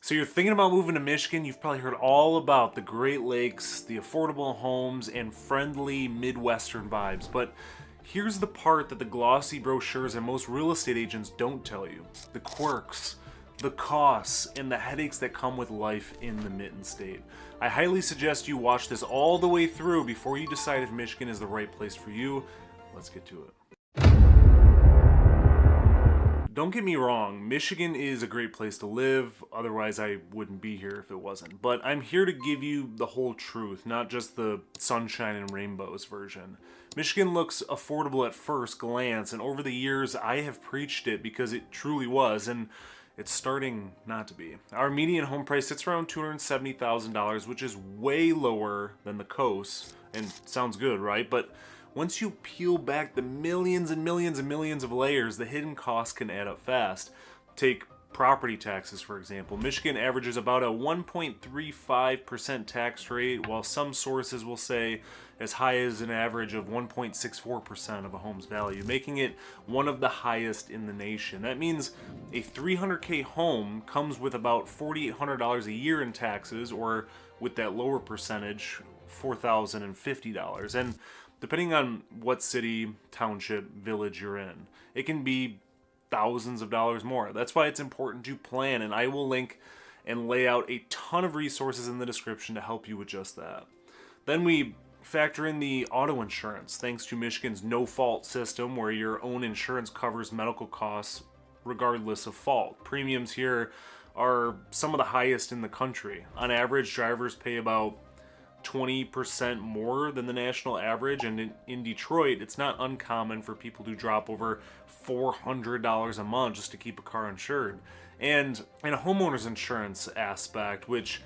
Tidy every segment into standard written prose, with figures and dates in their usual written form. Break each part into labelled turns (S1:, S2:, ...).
S1: So you're thinking about moving to Michigan, you've probably heard all about the Great Lakes, the affordable homes, and friendly Midwestern vibes. But here's the part that the glossy brochures and most real estate agents don't tell you. The quirks, the costs, and the headaches that come with life in the Mitten State. I highly suggest you watch this all the way through before you decide if Michigan is the right place for you. Let's get to it. Don't get me wrong, Michigan is a great place to live, otherwise I wouldn't be here if it wasn't. But I'm here to give you the whole truth, not just the sunshine and rainbows version. Michigan looks affordable at first glance, and over the years I have preached it because it truly was, and it's starting not to be. Our median home price sits around $270,000, which is way lower than the coast, and sounds good, right? But once you peel back the millions and millions and millions of layers, the hidden costs can add up fast. Take property taxes, for example. Michigan averages about a 1.35% tax rate, while some sources will say as high as an average of 1.64% of a home's value, making it one of the highest in the nation. That means a $300K home comes with about $4,800 a year in taxes, or with that lower percentage, $4,050. And depending on what city, township, village you're in, it can be thousands of dollars more. That's why it's important to plan, and I will link and lay out a ton of resources in the description to help you with just that. Then we factor in the auto insurance, thanks to Michigan's no-fault system, where your own insurance covers medical costs regardless of fault. Premiums here are some of the highest in the country. On average, drivers pay about 20% more than the national average, and in Detroit it's not uncommon for people to drop over $400 a month just to keep a car insured. And in a homeowner's insurance aspect, which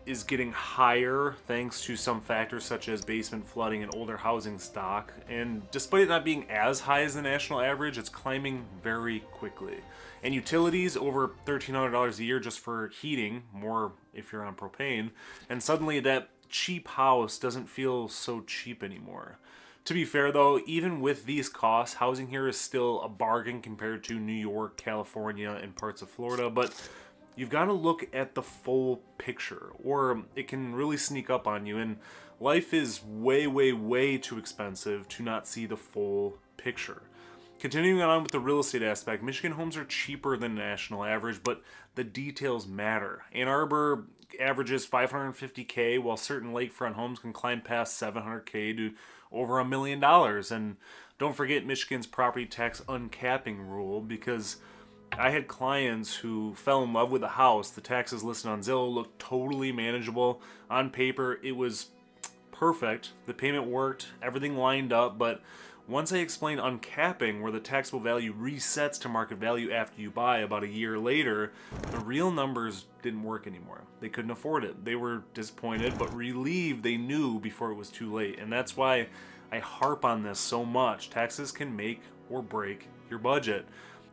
S1: is getting higher thanks to some factors such as basement flooding and older housing stock, and despite it not being as high as the national average, it's climbing very quickly. And utilities, over $1,300 a year just for heating, more if you're on propane, and suddenly that cheap house doesn't feel so cheap anymore. To be fair though, even with these costs, housing here is still a bargain compared to New York, California, and parts of Florida, but you've got to look at the full picture, or it can really sneak up on you, and life is way, way, way too expensive to not see the full picture. Continuing on with the real estate aspect, Michigan homes are cheaper than the national average, but the details matter. Ann Arbor averages $550K, while certain lakefront homes can climb past $700K to over $1 million. And don't forget Michigan's property tax uncapping rule, because I had clients who fell in love with a house. The taxes listed on Zillow looked totally manageable. On paper, it was perfect. The payment worked, everything lined up, but once I explained uncapping, where the taxable value resets to market value after you buy about a year later, the real numbers didn't work anymore. They couldn't afford it. They were disappointed, but relieved they knew before it was too late. And that's why I harp on this so much. Taxes can make or break your budget.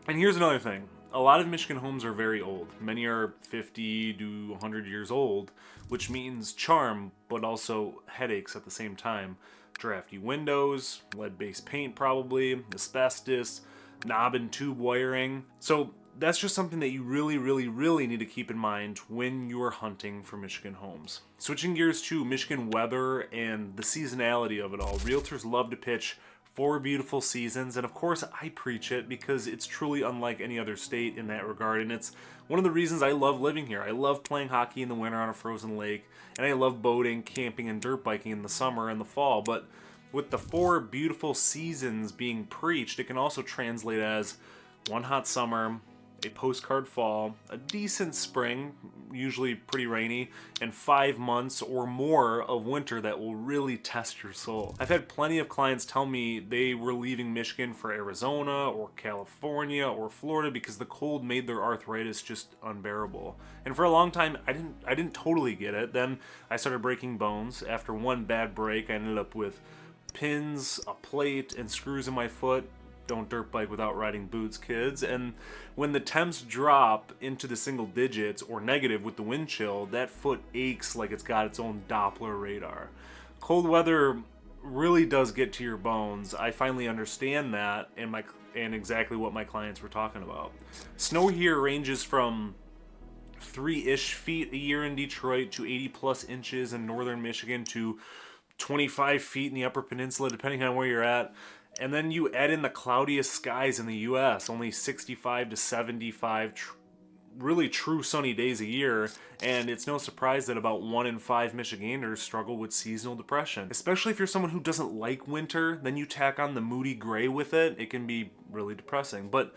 S1: And here's another thing. A lot of Michigan homes are very old. Many are 50 to 100 years old, which means charm, but also headaches at the same time. Drafty windows, lead-based paint probably, asbestos, knob and tube wiring. So that's just something that you really, really, really need to keep in mind when you're hunting for Michigan homes. Switching gears to Michigan weather and the seasonality of it all. Realtors love to pitch 4 beautiful seasons, and of course I preach it because it's truly unlike any other state in that regard, and it's one of the reasons I love living here. I love playing hockey in the winter on a frozen lake, and I love boating, camping, and dirt biking in the summer and the fall. But with the 4 beautiful seasons being preached, it can also translate as one hot summer, a postcard fall, a decent spring, usually pretty rainy, and 5 months or more of winter that will really test your soul. I've had plenty of clients tell me they were leaving Michigan for Arizona or California or Florida because the cold made their arthritis just unbearable. And for a long time, I didn't totally get it. Then I started breaking bones. After one bad break, I ended up with pins, a plate, and screws in my foot. Don't dirt bike without riding boots, kids. And when the temps drop into the single digits or negative with the wind chill, that foot aches like it's got its own Doppler radar. Cold weather really does get to your bones. I finally understand that, and exactly what my clients were talking about. Snow here ranges from 3-ish feet a year in Detroit to 80 plus inches in northern Michigan to 25 feet in the Upper Peninsula, depending on where you're at. And then you add in the cloudiest skies in the U.S., only 65 to 75 really true sunny days a year, and it's no surprise that about 1 in 5 Michiganders struggle with seasonal depression. Especially if you're someone who doesn't like winter, then you tack on the moody gray with it, it can be really depressing. But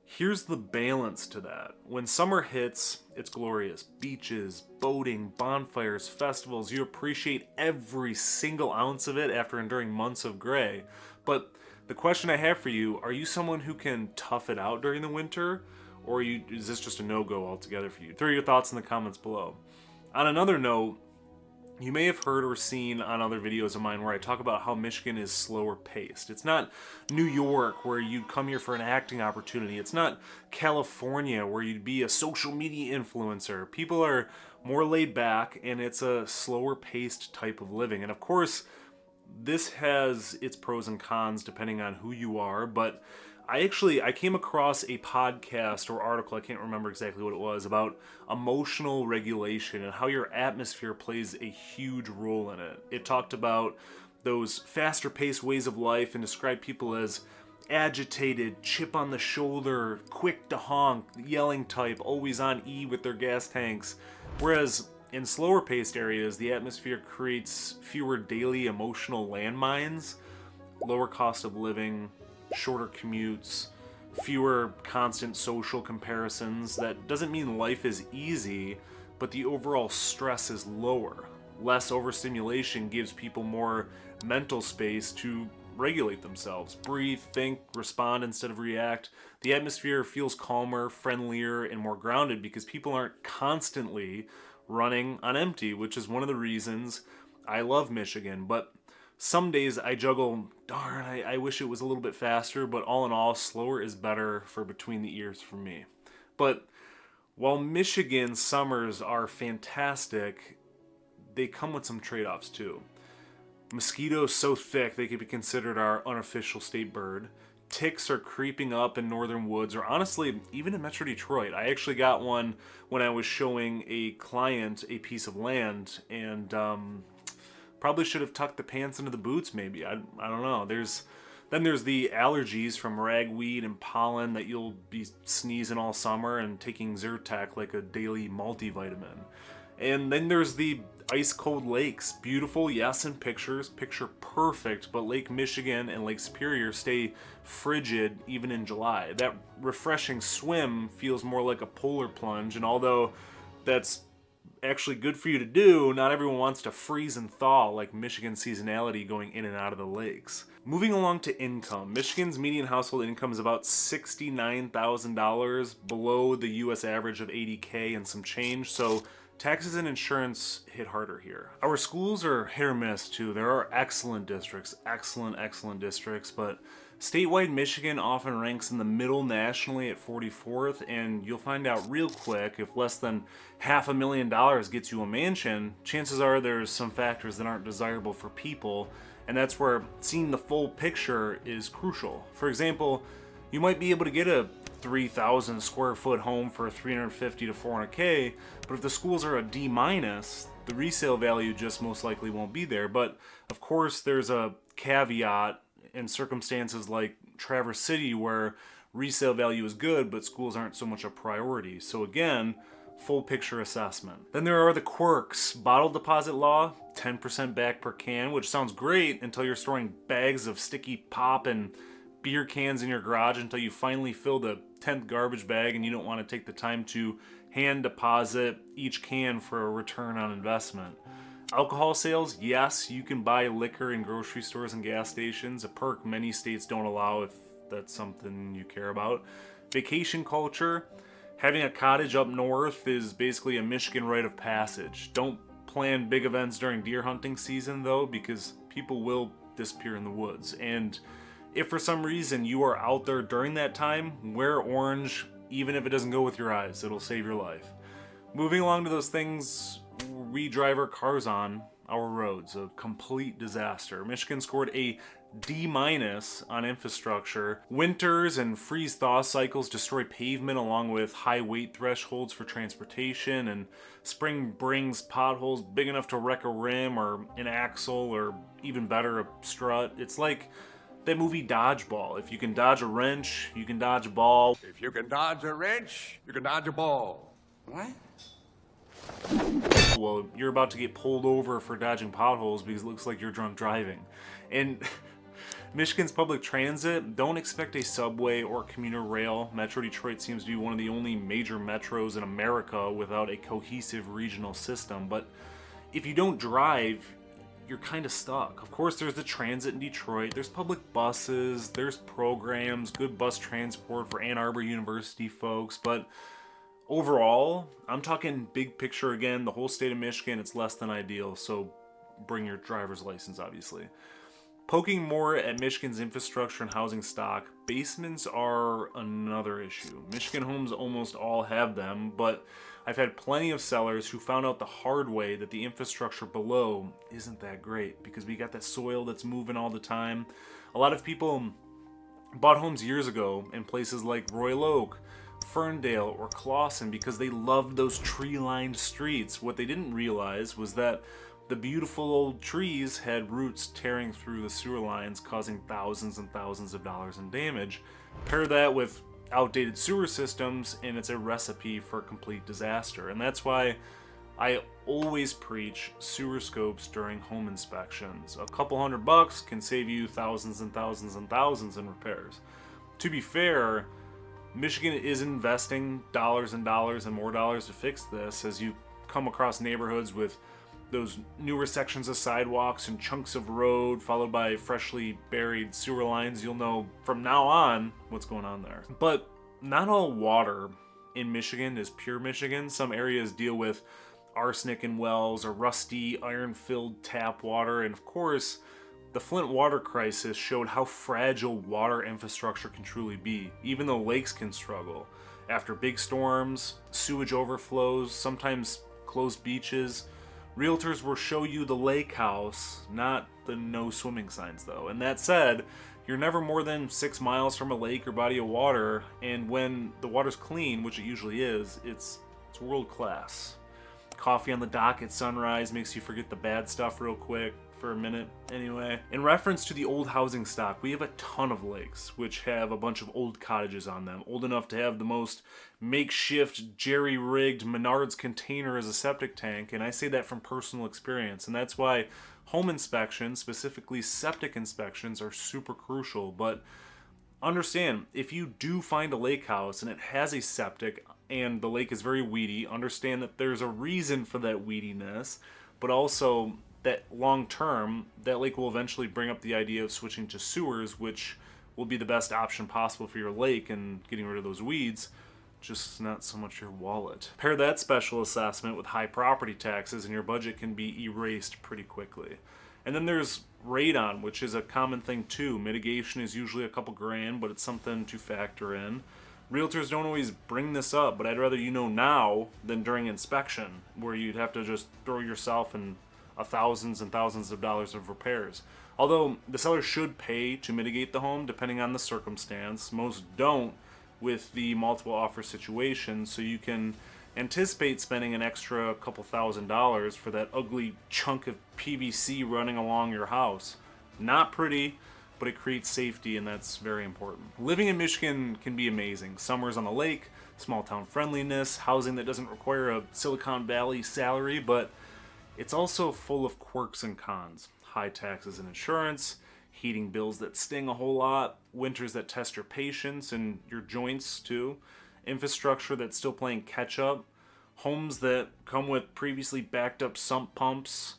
S1: here's the balance to that. When summer hits, it's glorious. Beaches, boating, bonfires, festivals. You appreciate every single ounce of it after enduring months of gray. But the question I have for you, are you someone who can tough it out during the winter? Or is this just a no-go altogether for you? Throw your thoughts in the comments below. On another note, you may have heard or seen on other videos of mine where I talk about how Michigan is slower paced. It's not New York where you'd come here for an acting opportunity. It's not California where you'd be a social media influencer. People are more laid back and it's a slower paced type of living. And of course, this has its pros and cons depending on who you are, but I came across a podcast or article, I can't remember exactly what it was, about emotional regulation and how your atmosphere plays a huge role in it. It talked about those faster paced ways of life and described people as agitated, chip on the shoulder, quick to honk, yelling type, always on E with their gas tanks. Whereas in slower paced areas, the atmosphere creates fewer daily emotional landmines, lower cost of living, shorter commutes, fewer constant social comparisons. That doesn't mean life is easy, but the overall stress is lower. Less overstimulation gives people more mental space to regulate themselves, breathe, think, respond instead of react. The atmosphere feels calmer, friendlier, and more grounded because people aren't constantly running on empty, which is one of the reasons I love Michigan. But some days I juggle, darn, I wish it was a little bit faster, but all in all, slower is better for between the ears for me. But while Michigan summers are fantastic, they come with some trade-offs too. Mosquitoes so thick they could be considered our unofficial state bird. Ticks are creeping up in northern woods, or honestly, even in Metro Detroit. I actually got one when I was showing a client a piece of land, and probably should have tucked the pants into the boots, maybe. I don't know. There's the allergies from ragweed and pollen that you'll be sneezing all summer and taking Zyrtec like a daily multivitamin. And then there's the ice-cold lakes. Beautiful, yes, in pictures, picture perfect, but Lake Michigan and Lake Superior stay frigid even in July. That refreshing swim feels more like a polar plunge, and although that's actually good for you to do, not everyone wants to freeze and thaw like Michigan seasonality going in and out of the lakes. Moving along to income, Michigan's median household income is about $69,000, below the US average of $80K and some change, so taxes and insurance hit harder here. Our schools are hit or miss too. There are excellent districts, excellent districts, but statewide Michigan often ranks in the middle nationally at 44th, and you'll find out real quick if less than $500,000 gets you a mansion, chances are there's some factors that aren't desirable for people, and that's where seeing the full picture is crucial. For example, you might be able to get a 3,000 square foot home for $350 to $400K, but if the schools are a D-, the resale value just most likely won't be there. But of course there's a caveat in circumstances like Traverse City where resale value is good, but schools aren't so much a priority. So again, full picture assessment. Then there are the quirks. Bottle deposit law, 10% back per can, which sounds great until you're storing bags of sticky pop and beer cans in your garage until you finally fill the 10th garbage bag and you don't want to take the time to hand deposit each can for a return on investment. Alcohol sales, yes, you can buy liquor in grocery stores and gas stations, a perk many states don't allow if that's something you care about. Vacation culture, having a cottage up north is basically a Michigan rite of passage. Don't plan big events during deer hunting season though, because people will disappear in the woods. And if for some reason you are out there during that time, wear orange, even if it doesn't go with your eyes, it'll save your life. Moving along to those things we drive our cars on, our roads, a complete disaster. Michigan scored a D- on infrastructure. Winters and freeze-thaw cycles destroy pavement along with high weight thresholds for transportation, and spring brings potholes big enough to wreck a rim or an axle or even better, a strut. It's like that movie Dodgeball. If you can dodge a wrench, you can dodge a ball.
S2: If you can dodge a wrench, you can dodge a ball. What?
S1: Well, you're about to get pulled over for dodging potholes because it looks like you're drunk driving. And Michigan's public transit, don't expect a subway or commuter rail. Metro Detroit seems to be one of the only major metros in America without a cohesive regional system. But if you don't drive, you're kind of stuck. Of course, there's the transit in Detroit, there's public buses, there's programs, good bus transport for Ann Arbor University folks, but overall, I'm talking big picture again, the whole state of Michigan, it's less than ideal, so bring your driver's license, obviously. Poking more at Michigan's infrastructure and housing stock, basements are another issue. Michigan homes almost all have them, but I've had plenty of sellers who found out the hard way that the infrastructure below isn't that great because we got that soil that's moving all the time. A lot of people bought homes years ago in places like Royal Oak, Ferndale, or Clawson because they loved those tree-lined streets. What they didn't realize was that the beautiful old trees had roots tearing through the sewer lines, causing thousands and thousands of dollars in damage. Pair that with outdated sewer systems, and it's a recipe for complete disaster. And that's why I always preach sewer scopes during home inspections. A couple $100 can save you thousands and thousands and thousands in repairs. To be fair, Michigan is investing dollars and dollars and more dollars to fix this. As you come across neighborhoods with those newer sections of sidewalks and chunks of road followed by freshly buried sewer lines, you'll know from now on what's going on there. But not all water in Michigan is pure Michigan. Some areas deal with arsenic in wells or rusty, iron-filled tap water, and of course, the Flint water crisis showed how fragile water infrastructure can truly be, even though lakes can struggle. After big storms, sewage overflows, sometimes closed beaches, realtors will show you the lake house, not the no swimming signs though. And that said, you're never more than 6 miles from a lake or body of water, and when the water's clean, which it usually is, it's world class. Coffee on the dock at sunrise makes you forget the bad stuff real quick, for a minute anyway. In reference to the old housing stock, we have a ton of lakes which have a bunch of old cottages on them, old enough to have the most makeshift jerry-rigged Menards container as a septic tank, and I say that from personal experience, and that's why home inspections, specifically septic inspections, are super crucial. But understand, if you do find a lake house and it has a septic and the lake is very weedy, understand that there's a reason for that weediness, but also that long term, that lake will eventually bring up the idea of switching to sewers, which will be the best option possible for your lake and getting rid of those weeds, just not so much your wallet. Pair that special assessment with high property taxes and your budget can be erased pretty quickly. And then there's radon, which is a common thing too. Mitigation is usually a couple grand, but it's something to factor in. Realtors don't always bring this up, but I'd rather you know now than during inspection, where you'd have to just throw yourself in thousands and thousands of dollars of repairs. Although the seller should pay to mitigate the home depending on the circumstance. Most don't with the multiple offer situation, so you can anticipate spending an extra couple $1,000s for that ugly chunk of PVC running along your house. Not pretty, but it creates safety, and that's very important. Living in Michigan can be amazing. Summers on the lake, small town friendliness, housing that doesn't require a Silicon Valley salary, but it's also full of quirks and cons. High taxes and insurance, heating bills that sting a whole lot, winters that test your patience and your joints too, infrastructure that's still playing catch up, homes that come with previously backed up sump pumps,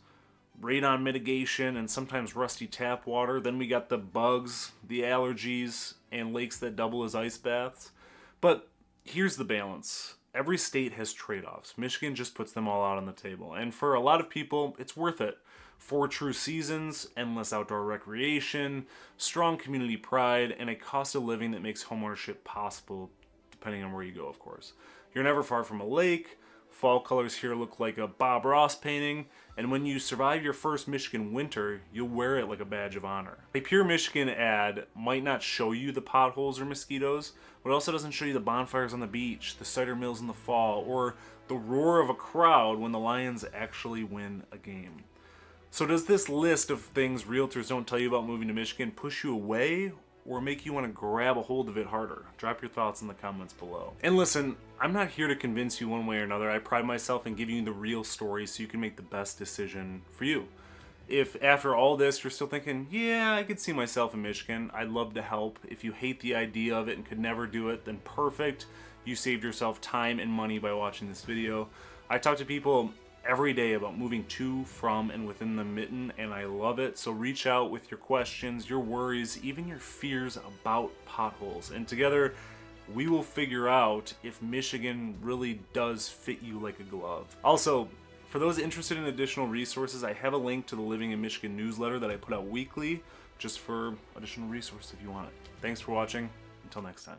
S1: radon mitigation, and sometimes rusty tap water. Then we got the bugs, the allergies, and lakes that double as ice baths. But here's the balance. Every state has trade-offs. Michigan just puts them all out on the table. And for a lot of people, it's worth it. 4 true seasons, endless outdoor recreation, strong community pride, and a cost of living that makes homeownership possible, depending on where you go, of course. You're never far from a lake, Fall colors here look like a Bob Ross painting, and when you survive your first Michigan winter, you'll wear it like a badge of honor. A pure Michigan ad might not show you the potholes or mosquitoes, but it also doesn't show you the bonfires on the beach, the cider mills in the fall, or the roar of a crowd when the Lions actually win a game. So does this list of things realtors don't tell you about moving to Michigan push you away or make you want to grab a hold of it harder? Drop your thoughts in the comments below. And listen, I'm not here to convince you one way or another. I pride myself in giving you the real story so you can make the best decision for you. If after all this you're still thinking, yeah, I could see myself in Michigan, I'd love to help. If you hate the idea of it and could never do it, then perfect. You saved yourself time and money by watching this video. I talk to people every day about moving to, from, and within the Mitten, and I love it. So reach out with your questions, your worries, even your fears about potholes. And together, we will figure out if Michigan really does fit you like a glove. Also, for those interested in additional resources, I have a link to the Living in Michigan newsletter that I put out weekly, just for additional resources if you want it. Thanks for watching. Until next time.